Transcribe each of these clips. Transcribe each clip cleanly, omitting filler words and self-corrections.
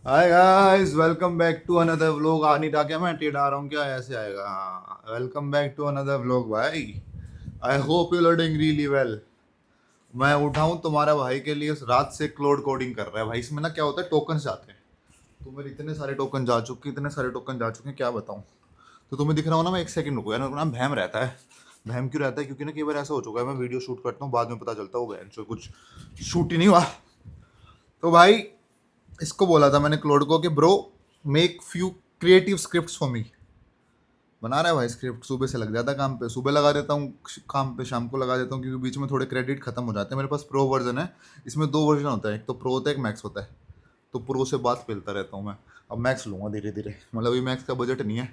Hi guys, welcome back to another vlog. आ नहीं रहा क्या? मैं टेढ़ा आ रहा हूँ क्या? ऐसे आएगा। हाँ, welcome back to another vlog भाई। I hope you are doing really well. मैं उठा हूँ तुम्हारा भाई के लिए, रात से क्लोड कोडिंग कर रहा है भाई। इसमें ना क्या होता है, टोकन जाते हैं। तो मेरे इतने सारे टोकन जा चुके, इतने सारे टोकन जा चुके हैं, क्या बताऊँ। तो तुम्हें दिख रहा हो ना, मैं एक सेकंड रुको यार, मेरे को ना भैम रहता है। भैम क्यों रहता है? क्योंकि ना कई बार ऐसा हो चुका है, मैं वीडियो शूट करता हूँ, बाद में पता चलता है वो बहन कुछ शूट ही नहीं हुआ। तो भाई, इसको बोला था मैंने क्लोड को कि bro, make few creative scripts for me. बना रहा है भाई स्क्रिप्ट, सुबह से लग जाता है काम पे। सुबह लगा देता हूँ काम पे, शाम को लगा देता हूँ, क्योंकि बीच में थोड़े क्रेडिट खत्म हो जाते हैं। मेरे पास प्रो वर्जन है। इसमें दो वर्जन होता है, एक तो प्रो होता है, एक मैक्स होता है। तो प्रो से बात फैलता रहता हूँ मैं। अब मैक्स लूँगा धीरे धीरे, मतलब अभी मैक्स का बजट नहीं है।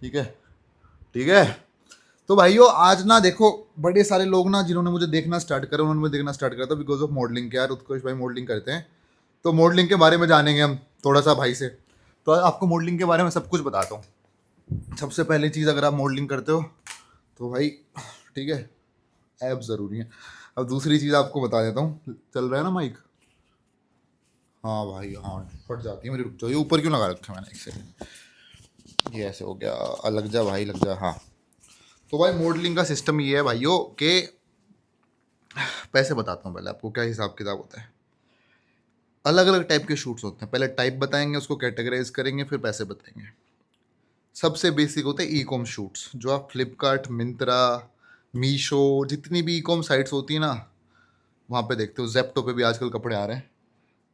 ठीक है, ठीक है। तो भाइयों, आज ना देखो, बड़े सारे लोग ना जिन्होंने मुझे देखना स्टार्ट करा, उन्होंने मुझे देखना स्टार्ट करा था बिकॉज ऑफ मॉडलिंग के। यार उत्कृष भाई मॉडलिंग करते हैं, तो मॉडलिंग के बारे में जानेंगे हम थोड़ा सा भाई से। तो आपको मॉडलिंग के बारे में सब कुछ बताता हूँ। सबसे पहली चीज़, अगर आप मॉडलिंग करते हो तो भाई, ठीक है, ऐप ज़रूरी है। अब दूसरी चीज़ आपको बता देता हूँ। चल रहा है ना माइक? हाँ भाई, हाँ। फट जाती है मेरी, रुक जाओ। ये ऊपर क्यों लगा रखा है मैंने? एक सेकंड। ये ऐसे हो गया। लग जा भाई, लग जा। हाँ। तो भाई, मॉडलिंग का सिस्टम ये है भाइयों कि, पैसे बताता हूँ पहले आपको क्या हिसाब किताब होता है। अलग अलग टाइप के शूट्स होते हैं। पहले टाइप बताएंगे, उसको कैटेगराइज करेंगे, फिर पैसे बताएंगे। सबसे बेसिक होते हैं ई कॉम शूट्स, जो आप फ्लिपकार्ट, मिंत्रा, मीशो, जितनी भी ई कॉम साइट्स होती है ना, वहाँ पे देखते हो। जेप्टो पे भी आजकल कपड़े आ रहे हैं,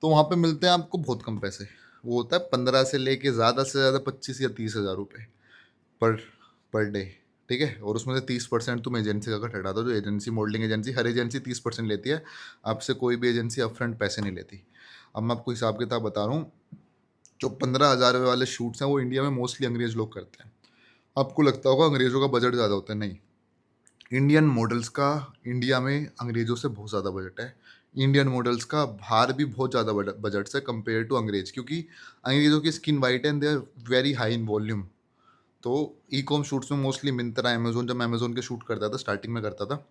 तो वहाँ पे मिलते हैं आपको बहुत कम पैसे। वो होता है 15 से लेके ज़्यादा से ज़्यादा 25 या 30 हज़ार रुपये पर पर डे। ठीक है, और उसमें से 30% तुम एजेंसी का कट हटा दो। जो एजेंसी, मॉडलिंग एजेंसी, हर एजेंसी 30% लेती है। आपसे कोई भी एजेंसी अपफ्रंट पैसे नहीं लेती। अब मैं आपको हिसाब किताब बता रहा हूँ। जो 15 हज़ार वाले शूट्स हैं, वो इंडिया में मोस्टली अंग्रेज लोग करते हैं। आपको लगता होगा अंग्रेज़ों का बजट ज़्यादा होता है, नहीं। इंडियन मॉडल्स का इंडिया में अंग्रेज़ों से बहुत ज़्यादा बजट है। इंडियन मॉडल्स का बाहर भी बहुत ज़्यादा बजट से कंपेयर टू अंग्रेज, क्योंकि अंग्रेज़ों की skin white and they are very high in volume. तो ई कॉम शूट्स में मोस्टली मिंत्रा, अमेजोन, जब मैं अमेजोन के शूट करता था, स्टार्टिंग में करता था,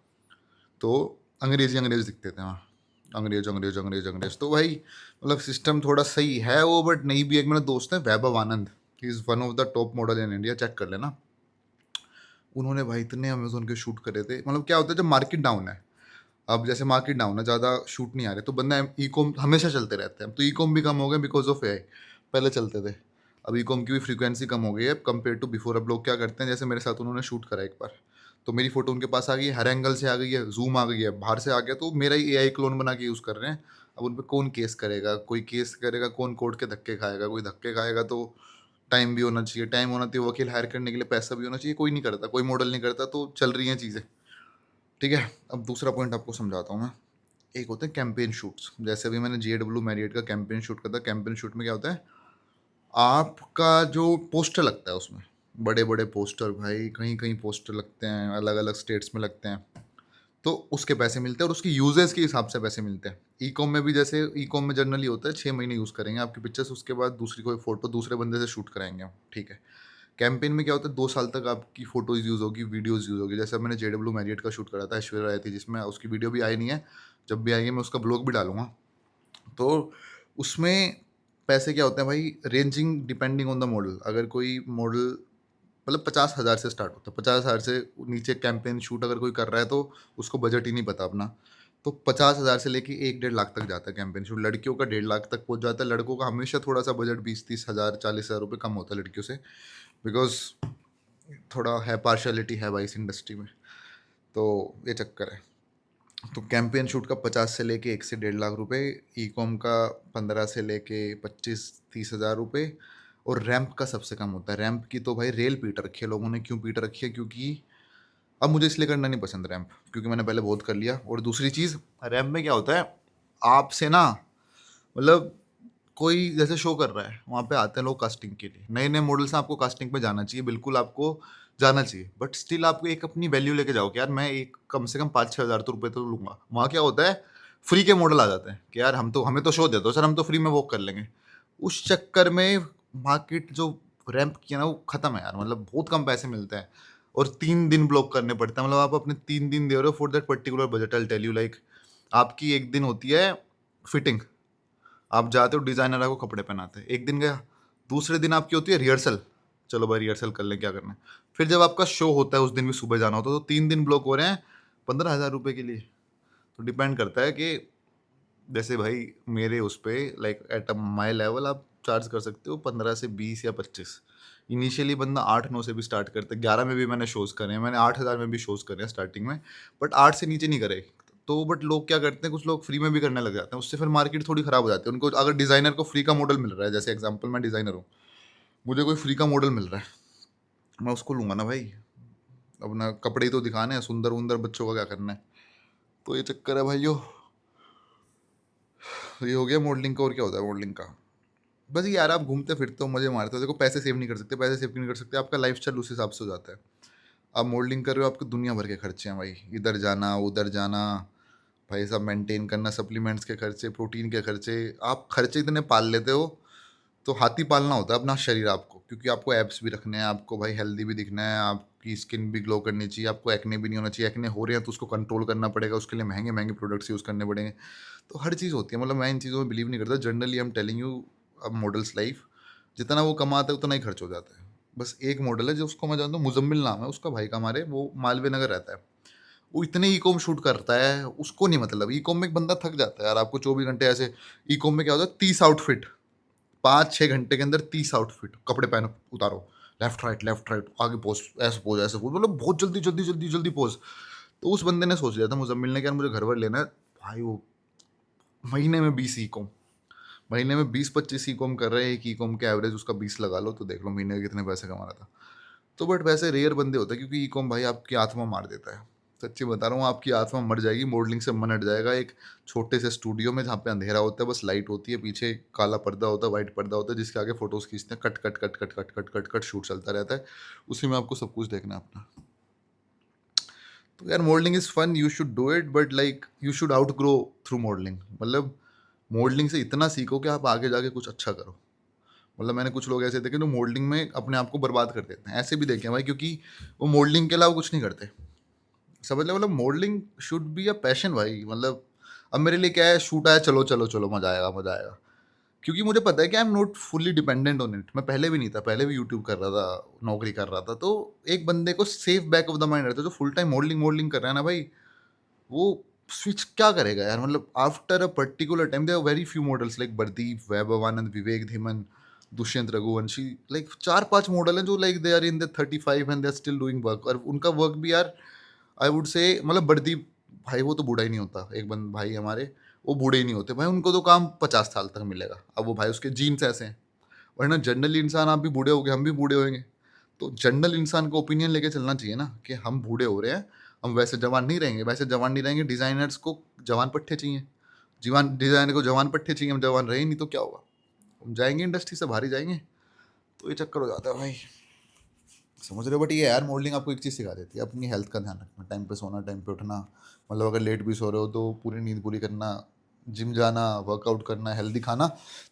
तो अंग्रेज ही अंग्रेज दिखते थे वहाँ। अंग्रेज अंग्रेज अंग्रेज अंग्रेज। तो भाई, मतलब सिस्टम थोड़ा सही है वो, बट नहीं भी। एक मेरा दोस्त है Vaibhav Anand, he is one of the top model in India, check कर लेना। उन्होंने भाई इतने अमेजोन के शूट करे थे। मतलब क्या होता है, जब मार्केट डाउन है, अब जैसे मार्केट डाउन है, ज़्यादा शूट नहीं आ रहे, तो बंदा ई कॉम हमेशा चलते रहते हैं। तो ई कॉम भी कम हो गए बिकॉज ऑफ एआई। पहले चलते थे, अब ई कॉम की भी फ्रीक्वेंसी कम हो गई है कंपेयर टू बिफोर। अब लोग क्या करते हैं, जैसे मेरे साथ उन्होंने शूट करा एक बार, तो मेरी फोटो उनके पास आ गई है, हर एंगल से आ गई है, जूम आ गई है, बाहर से आ गया, तो मेरा ही एआई क्लोन बना के यूज़ कर रहे हैं। अब उन पर कौन केस करेगा? कोई केस करेगा, कौन कोर्ट के धक्के खाएगा? कोई धक्के खाएगा तो टाइम भी होना चाहिए। टाइम होना चाहिए, वकील हायर करने के लिए पैसा भी होना चाहिए। कोई नहीं करता, कोई मॉडल नहीं करता, तो चल रही हैं चीज़ें। ठीक है, अब दूसरा पॉइंट आपको समझाता हूँ मैं। एक होते हैं कैंपेन शूट्स। जैसे अभी मैंने JW मैरियट का कैंपेन शूट करता। कैंपेन शूट में क्या होता है, आपका जो पोस्टर लगता है उसमें, बड़े बड़े पोस्टर भाई, कहीं कहीं पोस्टर लगते हैं, अलग अलग स्टेट्स में लगते हैं, तो उसके पैसे मिलते हैं, और उसकी यूजेस के हिसाब से पैसे मिलते हैं। ई कॉम में भी, जैसे ई कॉम में जनरली होता है 6 महीने यूज़ करेंगे आपकी पिक्चर्स, उसके बाद दूसरी कोई फोटो दूसरे बंदे से शूट कराएंगे हम। ठीक है। कैंपेन में क्या होता है, 2 साल तक आपकी फोटोज यूज़ होगी, वीडियोज़ यूज़ होगी। जैसे अब मैंने JW मैरियट का शूट करा था, ऐश्वर्या आई थी जिसमें, उसकी वीडियो भी आई नहीं है। जब भी आएगी मैं उसका ब्लॉग भी डालूंगा। तो उसमें पैसे क्या होते हैं भाई, ranging depending on the model. अगर कोई मॉडल, मतलब 50 हज़ार से स्टार्ट होता है, 50 हज़ार से नीचे कैंपेन शूट अगर कोई कर रहा है तो उसको बजट ही नहीं पता अपना। तो 50 हज़ार से लेके 1-1.5 लाख तक जाता है कैंपेन शूट। लड़कियों का 1.5 लाख तक पहुंच जाता है। लड़कों का हमेशा थोड़ा सा बजट 20-30 हज़ार, 40 हज़ार रुपये कम होता है लड़कियों से, बिकॉज थोड़ा है, पार्शलिटी है भाई इस इंडस्ट्री में, तो ये चक्कर है। तो कैंपेन शूट का 50 से लेके 1 से 1.5 लाख रुपए, ई कॉम का 15 से लेके 25-30 हज़ार रुपये, और रैंप का सबसे कम होता है। रैंप की तो भाई रेल पीट रखी है लोगों ने। क्यों पीट रखी है? क्योंकि अब मुझे इसलिए करना नहीं पसंद रैंप, क्योंकि मैंने पहले बहुत कर लिया। और दूसरी चीज़, रैंप में क्या होता है, आपसे ना, मतलब कोई जैसे शो कर रहा है, वहाँ पे आते हैं लोग कास्टिंग के लिए, नए नए मॉडल से। आपको कास्टिंग पे जाना चाहिए, बिल्कुल आपको जाना चाहिए, बट स्टिल आपको एक अपनी वैल्यू लेके जाओ कि यार मैं एक कम से कम 5-6 हज़ार तो रुपये तो लूंगा। वहाँ क्या होता है, फ्री के मॉडल आ जाते हैं कि यार हम तो, हमें तो शो दे दो सर, हम तो फ्री में वॉक कर लेंगे। उस चक्कर में मार्केट जो रैंप की है ना, वो खत्म है यार। मतलब बहुत कम पैसे मिलते हैं, और 3 दिन ब्लॉक करने पड़ते हैं। मतलब आप अपने 3 दिन दे रहे हो for that particular budget. I tell you, like आपकी एक दिन होती है फिटिंग, आप जाते हो, डिज़ाइनर आपको कपड़े पहनाते हैं, एक दिन गया, दूसरे दिन आपकी होती है रिहर्सल, चलो भाई रिहर्सल कर लें क्या करना है। फिर जब आपका शो होता है उस दिन भी सुबह जाना होता है, तो 3 दिन ब्लॉक हो रहे हैं 15,000 रुपये के लिए। तो डिपेंड करता है कि जैसे भाई मेरे उस पे लाइक एट माई लेवल आप चार्ज कर सकते हो 15 से 20 या 25। इनिशियली बंदा 8-9 से भी स्टार्ट करते हैं, 11 में भी मैंने शोज़ करे हैं, मैंने 8,000 में भी शोज़ करे हैं स्टार्टिंग में, बट 8 से नीचे नहीं करे। तो बट लोग क्या करते हैं, कुछ लोग फ्री में भी करने लग जाते हैं, उससे फिर मार्केट थोड़ी ख़राब हो जाती है। उनको अगर डिज़ाइनर को फ्री का मॉडल मिल रहा है, जैसे एग्जाम्पल मैं डिज़ाइनर हूँ, मुझे कोई फ्री का मॉडल मिल रहा है, मैं उसको लूँगा ना भाई, अपना कपड़े ही तो दिखाने हैं, सुंदर उंदर बच्चों का क्या करना है। तो ये चक्कर है भाइयों। ये हो गया मॉडलिंग का। और क्या होता है मॉडलिंग का? बस ये यार, आप घूमते फिरते हो, मजे मारते हो, देखो पैसे सेव नहीं कर सकते, पैसे सेव नहीं कर सकते, आपका लाइफस्टाइल उस हिसाब से हो जाता है। आप मॉडलिंग कर रहे हो, आपके दुनिया भर के खर्चे हैं भाई, इधर जाना उधर जाना, भाई साहब मेंटेन करना, सप्लीमेंट्स के खर्चे, प्रोटीन के खर्चे, आप खर्चे इतने पाल लेते हो। तो हाथी पालना होता है अपना शरीर आपको, क्योंकि आपको एब्स भी रखने हैं, आपको भाई हेल्दी भी दिखना है, आपकी स्किन भी ग्लो करनी चाहिए, आपको एक्ने भी नहीं होना चाहिए, एक्ने हो रहे हैं तो उसको कंट्रोल करना पड़ेगा, उसके लिए महंगे महंगे प्रोडक्ट्स यूज़ करने पड़ेंगे। तो हर चीज़ होती है, मतलब मैं इन चीज़ों में बिलीव नहीं करता। Generally I am telling you, अब मॉडल्स लाइफ जितना वो कमाता है उतना ही खर्च हो जाता है। बस एक मॉडल है जो, उसको मैं जानता हूँ, मुजम्मिल नाम है उसका, भाई का हमारे, वो मालवीय नगर रहता है। वो इतने ई कॉम शूट करता है, उसको नहीं मतलब, ई कॉम में एक बंदा थक जाता है यार, आपको 24 घंटे ऐसे। ई कॉम में क्या होता है, 30 आउटफिट, 5-6 घंटे के अंदर 30 आउटफिट, कपड़े पहनो उतारो, लेफ्ट राइट आगे पोज, ऐसे पोज, मतलब बहुत जल्दी जल्दी जल्दी जल्दी पोज। तो उस बंदे ने सोच लिया था, मुजम्मिल ने, कि यार मुझे घर वर लेना है भाई। वो महीने में 20 ई कॉम, महीने में 20-25 ई कॉम कर रहे हैं, एक ई कॉम के एवरेज उसका 20 लगा लो, तो देख लो महीने के कितने पैसे कमा रहा था। तो बट वैसे रेयर बंदे होते हैं, क्योंकि ई कॉम भाई आपकी आत्मा मार देता है। सच्ची बता रहा हूँ, आपकी आत्मा मर जाएगी, मॉडलिंग से मन हट जाएगा। एक छोटे से स्टूडियो में जहाँ पे अंधेरा होता है, बस लाइट होती है, पीछे काला पर्दा होता है, वाइट पर्दा होता है, जिसके आगे फोटोज खींचते हैं, cut cut cut cut cut cut cut cut shoot चलता रहता है, उसी में आपको सब कुछ देखना है अपना। तो यार modelling is fun, you should do it, but like you should outgrow through modelling. मतलब मॉडलिंग से इतना सीखो कि आप आगे जाके कुछ अच्छा करो। मतलब मैंने कुछ लोग ऐसे देखे जो मॉडलिंग में अपने आप को बर्बाद कर देते हैं, ऐसे भी देखे हैं भाई, क्योंकि वो मॉडलिंग के अलावा कुछ नहीं करते। समझ लो, मतलब modelling should be a passion भाई। मतलब अब मेरे लिए क्या है, शूट आया, चलो चलो चलो, मजा आएगा मजा आएगा, क्योंकि मुझे पता है कि I am not fully dependent on it. मैं पहले भी नहीं था, पहले भी यूट्यूब कर रहा था, नौकरी कर रहा था। तो एक बंदे को safe back of the mind रहता है, जो फुल टाइम मॉडलिंग मॉडलिंग कर रहा है ना भाई, वो स्विच क्या करेगा यार। मतलब after a particular time there are very few models like Bardeep, Vaibhav Anand, Vivek Dhiman, Dushyant Raghuvanshi, like 4-5 model हैं जो like they are in the 35 and they are still doing work. और उनका वर्क भी यार, आई वुड से, मतलब बरदीप भाई वो तो बूढ़ा ही नहीं होता, एक बंद भाई हमारे, वो बूढ़े ही नहीं होते भाई, उनको तो काम 50 साल तक मिलेगा। अब वो भाई उसके जीन्स ऐसे हैं। वरना जनरल इंसान, आप भी बूढ़े हो गए, हम भी बूढ़े होंगे, तो जनरल इंसान को ओपिनियन लेके चलना चाहिए ना, कि हम बूढ़े हो रहे हैं, हम वैसे जवान नहीं रहेंगे, वैसे जवान नहीं रहेंगे। डिज़ाइनर्स को जवान पट्टे चाहिए, जीवान डिज़ाइनर को जवान पट्टे चाहिए, हम जवान रहे नहीं तो क्या होगा, हम जाएंगे इंडस्ट्री से बाहर ही जाएंगे। तो ये चक्कर हो जाता है भाई, समझ रहे हो। बट ये यार मॉडलिंग आपको एक चीज़ सिखा देती है, अपनी हेल्थ का ध्यान रखना, टाइम पे सोना, टाइम पे उठना। मतलब अगर लेट भी सो रहे हो तो पूरी नींद पूरी करना, जिम जाना, वर्कआउट करना, हेल्दी खाना।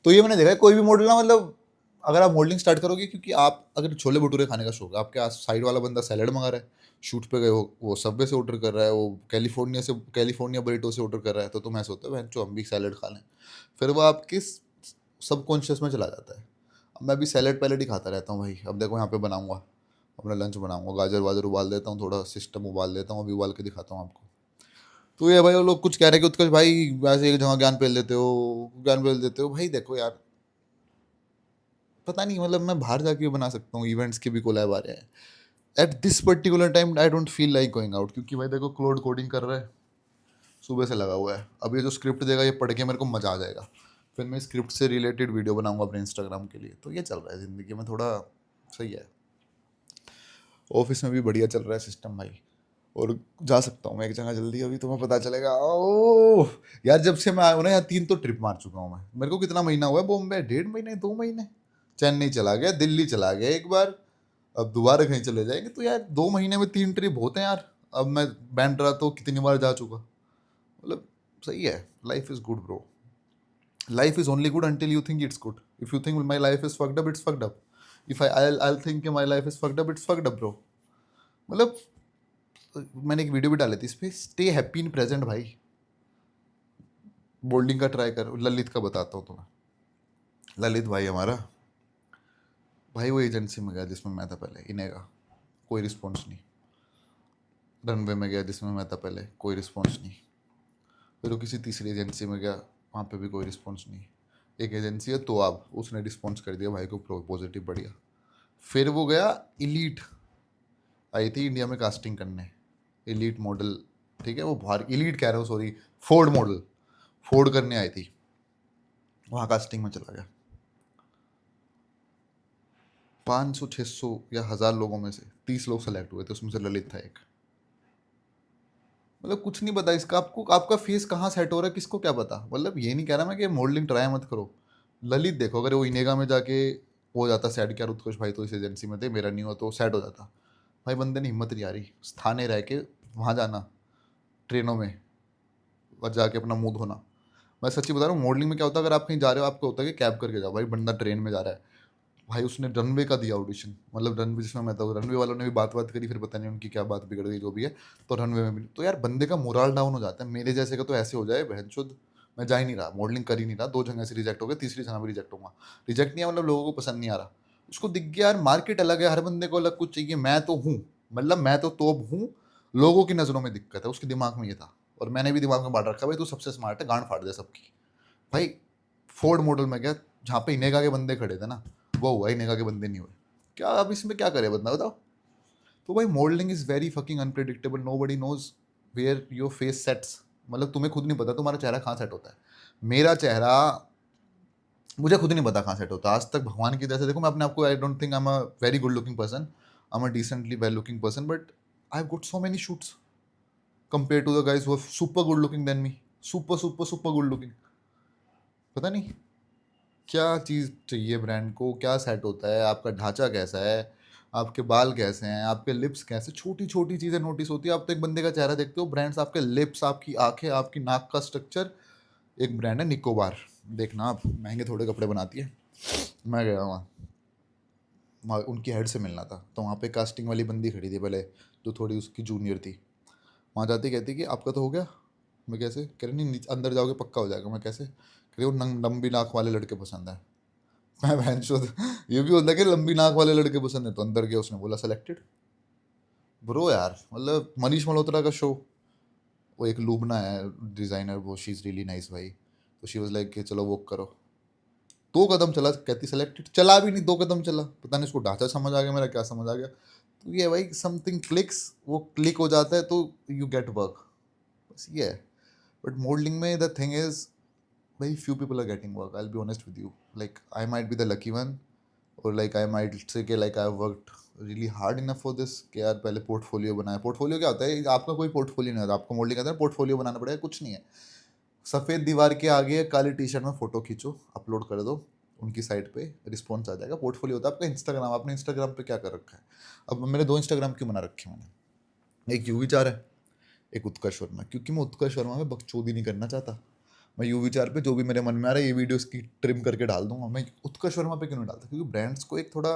तो ये मैंने देखा है, कोई भी मॉडल ना, मतलब अगर आप मॉडलिंग स्टार्ट करोगे, क्योंकि आप अगर छोले भटूरे खाने का शौक है, आपके आस साइड वाला बंदा सैलड मंगा रहा है, शूट पे गए हो, वो सबवे से ऑर्डर कर रहा है, वो कैलिफोर्निया बरीटो से ऑर्डर कर रहा है, तो तुम ऐसे होता है बहन हम भी सैलड खा लें। फिर वो आपके सबकॉन्शियस में चला जाता है। अब मैं भी सैलड पैलेड ही खाता रहता हूँ भाई। अब देखो यहाँ पे बनाऊंगा, अपना लंच बनाऊंगा, गाजर वाजर उबाल देता हूँ, थोड़ा सिस्टम उबाल देता हूँ, अभी उबाल के दिखाता हूँ आपको। तो ये भाई, वो लोग कुछ कह रहे हैं कि उत्कर्ष भाई वैसे एक जगह ज्ञान पेल देते हो, ज्ञान पेल देते हो। भाई देखो यार, पता नहीं, मतलब मैं बाहर जाके भी बना सकता हूँ, इवेंट्स के भी कोलैब आ रहे हैं। At this particular time I don't feel like going out, क्योंकि भाई देखो क्लोड कोडिंग कर रहा है, सुबह से लगा हुआ है। अब ये जो स्क्रिप्ट देगा, ये पढ़ के मेरे को मजा आ जाएगा, फिर मैं स्क्रिप्ट से रिलेटेड वीडियो बनाऊंगा अपने इंस्टाग्राम के लिए। तो ये चल रहा है ज़िंदगी में, थोड़ा सही है। ऑफिस में भी बढ़िया चल रहा है सिस्टम भाई, और जा सकता हूँ मैं एक जगह जल्दी, अभी तुम्हें पता चलेगा। ओह यार, जब से मैं आया हूँ ना, यहाँ 3 तो ट्रिप मार चुका हूँ मैं। मेरे को कितना महीना हुआ है बॉम्बे, 1.5 महीने 2 महीने। चेन्नई चला गया, दिल्ली चला गया एक बार, अब दोबारा कहीं चले जाएंगे। तो यार 2 महीने में 3 ट्रिप होते हैं यार। अब मैं बैंड्रा तो कितनी बार जा चुका। मतलब सही है, life is good bro. Life is only good until you think it's good. If you think my life is fucked up, it's fucked up. If I think my life is fucked up, it's fucked up bro. मतलब मैंने एक video भी डाली थी इस पे, stay happy in present भाई। Boulding का ट्राई कर, ललित का बताता हूँ तुम्हें। ललित भाई हमारा, भाई वो एजेंसी में गया जिसमें मैं था पहले, इनेगा, कोई रिस्पॉन्स नहीं। रनवे में गया जिसमें मैं था पहले, कोई रिस्पॉन्स नहीं। फिर वो किसी तीसरी एजेंसी में गया, वहाँ पे भी कोई रिस्पॉन्स नहीं। एक एजेंसी है तो आप, उसने रिस्पॉन्स कर दिया भाई को, पॉजिटिव, बढ़िया। फिर वो गया इलीट, आई थी इंडिया में कास्टिंग करने, इलीट मॉडल, ठीक है, वो बाहर, इलीट कह रहा हूँ सॉरी, फोर्ड मॉडल, फोर्ड करने आई थी, वहाँ कास्टिंग में चला गया। 500 600 या 1000 लोगों में से 30 लोग सेलेक्ट हुए थे, उसमें से ललित था एक। मतलब कुछ नहीं पता इसका, आपको आपका फेस कहाँ सेट हो रहा है किसको क्या पता। मतलब ये नहीं कह रहा मैं कि मॉडलिंग ट्राई मत करो। ललित देखो, अगर वो इनेगा में जाके हो जाता सेट, क्या उत्कृष्ट भाई तो इस एजेंसी में थे, मेरा नहीं हुआ तो सेट हो जाता। भाई बंदे ने हिम्मत नहीं आ रही स्थाने रह के वहाँ जाना, ट्रेनों में, और जाके अपना मुंह धोना। मैं सच्ची बता रहा हूँ, मॉडलिंग में क्या होता है, अगर आप कहीं जा रहे हो आपको होता है कि कैब करके जाओ, भाई बंदा ट्रेन में जा रहा है, भाई उसने रनवे का दिया ऑडिशन, मतलब रनवे जिसमें मैं था, रनवे वालों ने भी बात करी, फिर पता नहीं उनकी क्या बात बिगड़ गई जो भी है, तो रनवे में भी तो यार बंदे का मोरल डाउन हो जाता है। मेरे जैसे का तो ऐसे हो जाए बहनचोद, मैं जा ही नहीं रहा, मॉडलिंग कर ही नहीं रहा, 2 जगह से रिजेक्ट हो गया, तीसरी जगह भी रिजेक्ट होगा। रिजेक्ट नहीं है मतलब लोगों को पसंद नहीं आ रहा, उसको दिख गया यार मार्केट अलग है, हर बंदे को अलग कुछ चाहिए, मैं तो हूँ, मतलब मैं तो हूँ, लोगों की नज़रों में दिक्कत है, उसके दिमाग में ये था। और मैंने भी दिमाग में बांट रखा, भाई तू सबसे स्मार्ट है, गांड फाड़ दे सबकी। भाई फोर्ड मॉडल में गया, जहाँ पे इनेगा के बंदे खड़े थे ना, वो हुआ, इनेगा के बंदे नहीं हुए। क्या अब इसमें क्या करे बंदा, बताओ। तो भाई modelling is very fucking unpredictable, nobody knows where your face sets. मतलब तुम्हें खुद नहीं पता तुम्हारा चेहरा कहाँ सेट होता है। मेरा चेहरा मुझे खुद नहीं पता कहाँ सेट होता है। आज तक भगवान की दया से देखो, मैं अपने आप को, I don't think I am a very good looking person, I am a decently well looking person, but I have got so many shoots compare to the guys who are super good looking than me, super super super good looking. पता नहीं क्या चीज़ चाहिए brand को, क्या set होता है, आपका ढांचा कैसा है, आपके बाल कैसे हैं, आपके लिप्स कैसे, छोटी छोटी चीज़ें नोटिस होती है। आप तो एक बंदे का चेहरा देखते हो, ब्रांड्स आपके लिप्स, आपकी आंखें, आपकी नाक का स्ट्रक्चर। एक ब्रांड है निकोबार, देखना आप, महंगे थोड़े कपड़े बनाती है। मैं गया वहाँ उनकी हेड से मिलना था, तो वहाँ पे कास्टिंग वाली बंदी खड़ी थी पहले, जो थोड़ी उसकी जूनियर थी। वहाँ जाती कहती कि आपका तो हो गया। मैं कैसे, कह रही नहीं अंदर जाओगे पक्का हो जाएगा। मैं कैसे, कह रही वो लंबी नाक वाले लड़के पसंद है। मैं बहनचोद, ये भी होता है कि लंबी नाक वाले लड़के पसंद है, तो अंदर गया, उसने बोला सेलेक्टेड। ब्रो यार, मतलब मनीष मल्होत्रा का शो, वो एक लूबना है डिजाइनर, वो शी इज रियली नाइस भाई, तो शी वाज लाइक कि चलो वो करो। 2 कदम चला, कहती सेलेक्टेड, चला भी नहीं, 2 कदम चला, पता नहीं उसको ढांचा समझ आ गया मेरा, क्या समझ आ गया। तो ये भाई समथिंग क्लिक्स, वो क्लिक हो जाता है तो यू गेट वर्क, बस ये है। बट मॉडलिंग में the thing is, very few people are getting work, I'll be honest with you. Like I might be the lucky one, or like I might say कि like I've worked really hard enough for this, कि यार पहले portfolio बनाया। Portfolio क्या होता है, आपका कोई पोर्टफोलियो नहीं होता, आपको मॉडलिंग करना है पोर्टफोलियो बनाना पड़ेगा, कुछ नहीं है। सफ़ेद दीवार के आगे काली टी शर्ट में फ़ोटो खींचो, अपलोड कर दो उनकी साइट पे, रिस्पॉन्स आ जाएगा। पोर्टफोलियो होता है आपका इंस्टाग्राम। आपने इंस्टाग्राम पे क्या कर रखा है? अब मेरे 2 इंस्टाग्राम क्यों बना रखे हैं मैंने, एक यू विचार है, एक उत्कर्ष वर्मा, क्योंकि मैं उत्कर्ष वर्मा में बकचोदी नहीं करना चाहता। मैं यू विचार पे जो भी मेरे मन में आ रहा है, ये वीडियोस की ट्रिम करके डाल दूंगा। मैं उत्कर्ष वर्मा पे क्यों नहीं डालता? क्योंकि ब्रांड्स को एक थोड़ा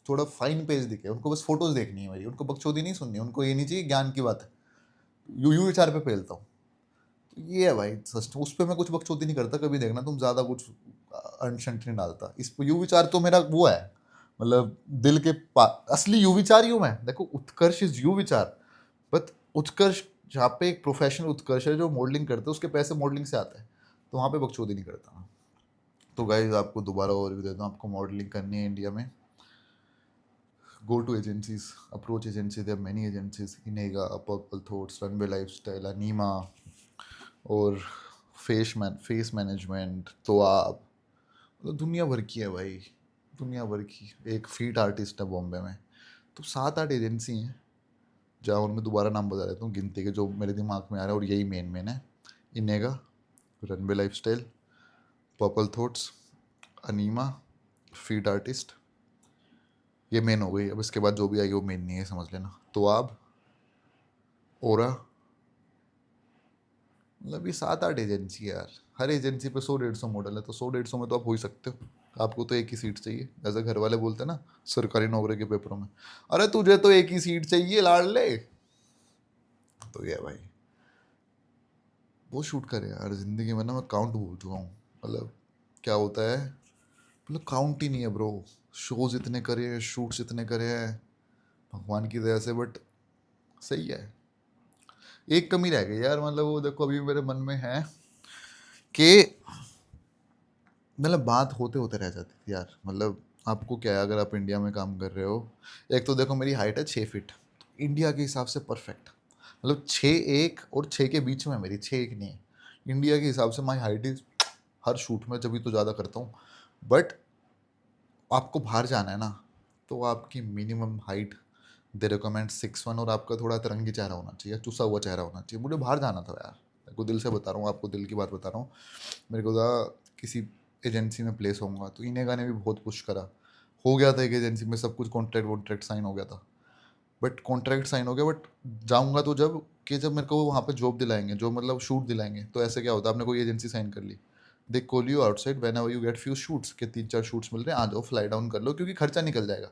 थोड़ा फाइन पेज दिखे, उनको बस फोटोज देखनी है मेरी, उनको बकचोदी नहीं सुननी है, उनको ये नहीं चाहिए ज्ञान की बात है। यू विचार पे फैलता हूँ, तो ये है भाई सच, उस पर मैं कुछ बकचोदी नहीं करता। कभी देखना तुम, ज़्यादा कुछ अनशंट नहीं डालता इस पर। यू विचार तो मेरा वो है, मतलब दिल के असली यू विचार ही हूँ मैं। देखो उत्कर्ष इज यू विचार, बट उत्कर्ष जहाँ पे एक प्रोफेशनल उत्कर्ष है जो मॉडलिंग करते हैं, उसके पैसे मॉडलिंग से आते हैं, तो वहाँ पे बकचोदी नहीं करता मैं। तो गाइज आपको दोबारा ओवरव्यू देता हूँ, आपको मॉडलिंग करनी है इंडिया में, go to agencies, approach agency, there many agencies, Inega, purple thoughts, runway lifestyle, Anima, और फेस मैनेजमेंट, तो आप, मतलब दुनिया भर की है भाई, दुनिया भर की। एक फीट आर्टिस्ट है बॉम्बे में, तो 7-8 एजेंसी हैं, जहाँ उनमें दोबारा नाम बता देता हूँ गिनती के जो मेरे दिमाग में आ रहा है, और यही मेन मेन है। इनेगा, runway lifestyle, purple thoughts, enema, feed artist, ये मेन हो गई। अब इसके बाद जो भी आएगी वो मेन नहीं है, समझ लेना। तो आप, ओरा, मतलब ये 7-8 एजेंसी है यार। हर एजेंसी पे 100-150 मॉडल है, तो 100-150 में तो आप हो ही सकते हो। आपको तो एक ही सीट चाहिए, जैसे घर वाले बोलते हैं ना सरकारी नौकरी के पेपरों में, अरे तुझे तो एक ही सीट चाहिए लाड़ ले। तो ये भाई वो शूट करे यार, ज़िंदगी में ना मैं काउंट भूल चुका हूँ। मतलब क्या होता है, मतलब काउंट ही नहीं है ब्रो। शोज इतने करे हैं, शूट्स इतने करे हैं भगवान की दया से, बट सही है। एक कमी रह गई यार, मतलब वो देखो अभी मेरे मन में है कि मतलब बात होते होते रह जाती थी यार। मतलब आपको क्या है, अगर आप इंडिया में काम कर रहे हो, एक तो देखो मेरी हाइट है 6 फीट, इंडिया के हिसाब से परफेक्ट। मतलब 6'1" और 6 के बीच में है मेरी, 6'1" नहीं है। इंडिया के हिसाब से my height is, her shoot में जब भी तो ज़्यादा करता हूँ। बट आपको बाहर जाना है ना, तो आपकी मिनिमम हाइट दे रिकमेंड 6'1", और आपका थोड़ा तिरंगी चेहरा होना चाहिए, चुसा हुआ चेहरा होना चाहिए। मुझे बाहर जाना था यार, मेरे को दिल से बता रहा हूँ, आपको दिल की बात बता रहा हूँ। मेरे को था किसी एजेंसी में प्लेस होऊंगा, तो इन्हें ने भी बहुत पुश करा। हो गया था एक एजेंसी में, सब कुछ कॉन्ट्रैक्ट वॉन्ट्रैक्ट साइन हो गया था। बट कॉन्ट्रैक्ट साइन हो गया, बट जाऊंगा तो जब कि जब मेरे को वहाँ पे जॉब दिलाएंगे, जो मतलब शूट दिलाएंगे। तो ऐसे क्या होता है, आपने कोई एजेंसी साइन कर ली, they call you outside whenever you get few shoots, के 3-4 शूट्स मिल रहे हैं, आ जाओ फ्लाई डाउन कर लो, क्योंकि खर्चा निकल जाएगा।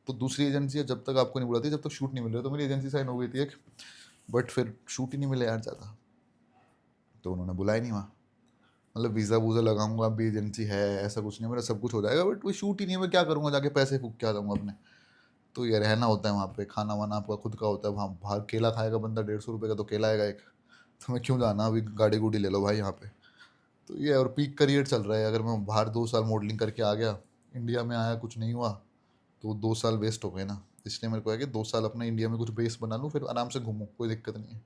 तो दूसरी एजेंसी है, जब तक आपको नहीं बुलाती, जब तक शूट नहीं मिल रहा। तो मेरी एजेंसी साइन हो गई थी एक, बट फिर शूट ही नहीं मिले यार ज़्यादा, तो उन्होंने बुलाया नहीं वहाँ। मतलब वीज़ा वूज़ा लगाऊंगा, अभी एजेंसी है, ऐसा कुछ नहीं, मेरा सब कुछ हो जाएगा, बट कोई शूट ही नहीं है। मैं क्या करूँगा जाके, पैसे फूक के आ जाऊँगा अपने। तो ये रहना होता है वहाँ पे, खाना वाना आपका खुद का होता है वहाँ। बाहर केला खाएगा बंदा 150 रुपये का, तो केला आएगा एक। तो मैं क्यों जाना, अभी गाड़ी गुड़ी ले लो भाई यहाँ पे। तो ये और पीक करियर चल रहा है। अगर मैं बाहर 2 साल मॉडलिंग करके आ गया, इंडिया में आया कुछ नहीं हुआ, तो 2 साल वेस्ट हो गए ना। इसलिए मेरे को है कि 2 साल अपना इंडिया में कुछ बेस बना लूँ, फिर आराम से घूमूँ, कोई दिक्कत नहीं है।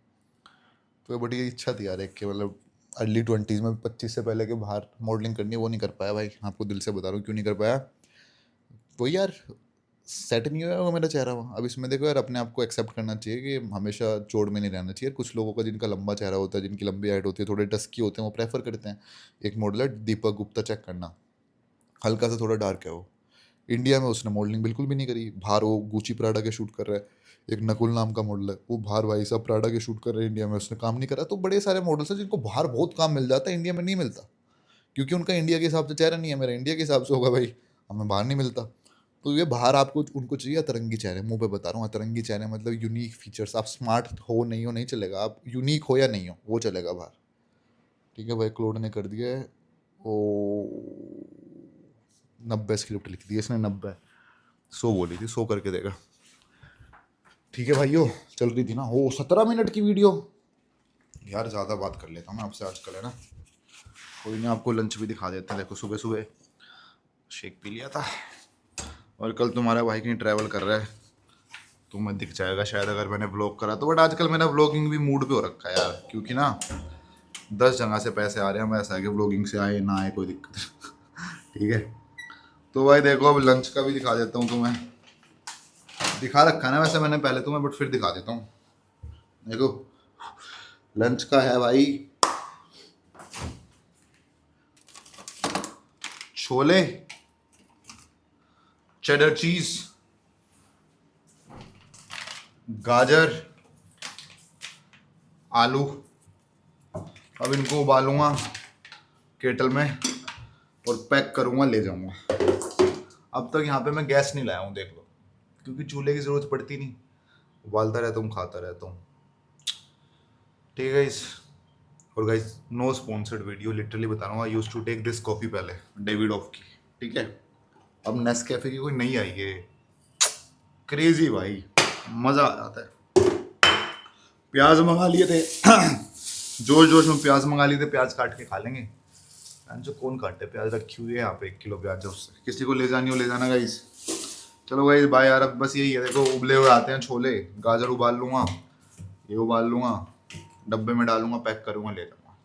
तो ये बड़ी इच्छा थी यार एक के, मतलब अर्ली 20s में, 25 से पहले के बाहर मॉडलिंग करनी है, वो नहीं कर पाया भाई। आपको दिल से बता रहा हूँ क्यों नहीं कर पाया। वही यार, सेट नहीं हुआ वो मेरा चेहरा वहाँ। अब इसमें देखो यार, अपने आप को एक्सेप्ट करना चाहिए कि हमेशा जोड़ में नहीं रहना चाहिए। कुछ लोगों का जिनका लंबा चेहरा होता है, जिनकी लंबी हाइट होती है, थोड़े डस्की होते हैं, वो प्रेफर करते हैं। एक मॉडल है दीपक गुप्ता, चेक करना, हल्का सा थोड़ा डार्क है वो। इंडिया में उसने मॉडलिंग बिल्कुल भी नहीं करी। बाहर वो गुची प्राडा के शूट कर रहा है। एक नकुल नाम का मॉडल है, वो बाहर भाई साहब प्राडा के शूट कर रहे हैं, इंडिया में उसने काम नहीं करा। तो बड़े सारे मॉडल्स हैं जिनको बाहर बहुत काम मिल जाता है, इंडिया में नहीं मिलता, क्योंकि उनका इंडिया के हिसाब से चेहरा नहीं है। मेरा इंडिया के हिसाब से होगा भाई, हमें बाहर नहीं मिलता। तो ये बाहर आपको उनको चाहिए अतरंगी चेहरे, मुंह पे बता रहा हूँ, अतरंगी चेहरे मतलब यूनिक फीचर्स। आप स्मार्ट हो नहीं चलेगा, आप यूनिक हो या नहीं हो वो चलेगा बाहर। ठीक है भाई, क्लोड ने कर दिया है ओ, 90 स्क्रिप्ट लिख दी है इसने, 90। 100 बोली थी, 100 करके देगा। ठीक है भाइयों, चल रही थी ना हो 17 मिनट की वीडियो। यार ज़्यादा बात कर लेता हूँ मैं आपसे आजकल, है ना। कोई नहीं, आपको लंच भी दिखा देते हैं। देखो सुबह सुबह शेक पी लिया था, और कल तुम्हारा भाई कहीं ट्रैवल कर रहा है, तुम्हें दिख जाएगा शायद अगर मैंने व्लॉग करा तो। बट आजकल मेरा व्लॉगिंग भी मूड पे हो रखा है यार, क्योंकि ना 10 जगह से पैसे आ रहे हैं। मैं ऐसा है कि व्लॉगिंग से आए ना आए कोई दिक्कत नहीं। ठीक है, तो भाई देखो अब लंच का भी दिखा देता हूँ तुम्हें। दिखा रखा है ना वैसे मैंने पहले तुम्हें, बट फिर दिखा देता हूँ। देखो लंच का है भाई, छोले, चेडर चीज, गाजर, आलू। अब इनको उबालूंगा केटल में और पैक करूंगा, ले जाऊंगा। अब तक यहाँ पे मैं गैस नहीं लाया हूँ, देख लो, क्योंकि चूल्हे की जरूरत पड़ती नहीं, उबालता रहता हूँ, खाता रहता हूँ। ठीक है गाइस, और guys no sponsored video, literally बता रहा हूँ। I used to take this coffee पहले, डेविड ऑफ की। ठीक है, अब नेस्कैफे की कोई नई आई है, क्रेजी भाई, मजा आ जाता है। प्याज मंगा लिए थे जोश जोश में प्याज मंगा लिए थे, प्याज काट के खा लेंगे। जो कौन काटे प्याज, रखी हुई है यहाँ पे 1 किलो प्याज, उससे किसी को ले जानी हो ले जाना गाइस। चलो गाइस बाय यार, अब बस यही है। देखो उबले हुए आते हैं छोले, गाजर उबाल लूंगा, ये उबाल लूंगा, डब्बे में डालूंगा, पैक करूंगा, ले जाऊंगा।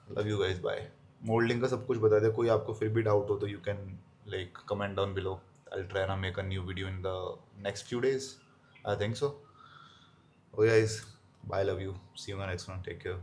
Love you guys, bye. Modelling का सब कुछ बता दे, कोई आपको फिर भी डाउट हो तो you can like comment down below. I will try to make a new video in the next few days, I think so. Oh guys, bye, love you, see you in the next one, take care.